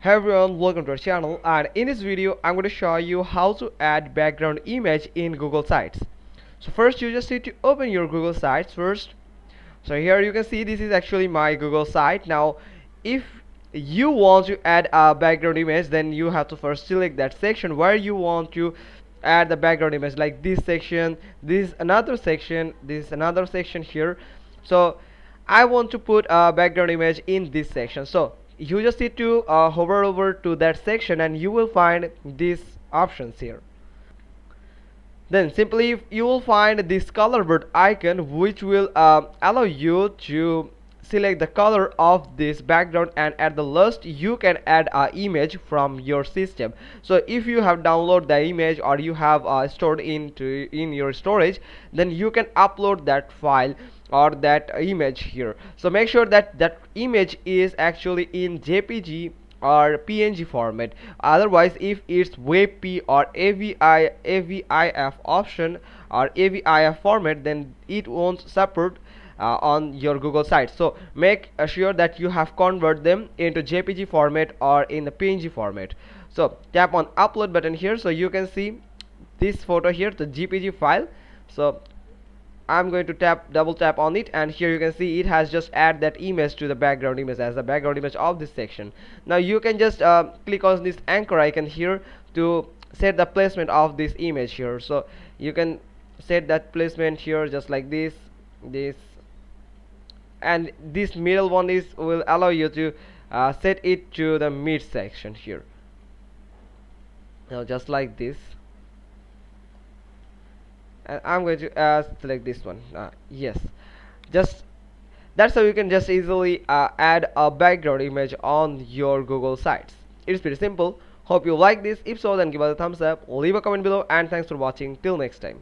everyone, welcome to our channel, and in this video I'm going to show you how to add background image in Google Sites. So first you just need to open your Google Sites first. So here you can see this is actually my Google site. Now if you want to add a background image, then you have to first select that section where you want to add the background image, like this section, this another section, this another section here. So I want to put a background image in this section, so you just need to hover over to that section and you will find these options here. Then simply you will find this color bird icon, which will allow you to select the color of this background, and at the last you can add an image from your system. So if you have downloaded the image or you have stored in your storage, then you can upload that file or that image here. So make sure that that image is actually in JPG or PNG format. Otherwise, if it's WebP or AVIF option or AVIF format, then it won't support on your Google site. So make sure that you have convert them into JPG format or in the PNG format. So tap on upload button here, so you can see this photo here, the JPG file. So I'm going to double tap on it, and here you can see it has just add that image to the background image as the background image of this section. Now you can just click on this anchor icon here to set the placement of this image here. So you can set that placement here just like this, and this middle one is will allow you to set it to the mid section here. Now just like this, and I'm going to select this one. Yes, just that's how you can just easily add a background image on your Google sites. It's pretty simple. Hope you like this. If so, then give us a thumbs up, leave a comment below, and thanks for watching. Till next time.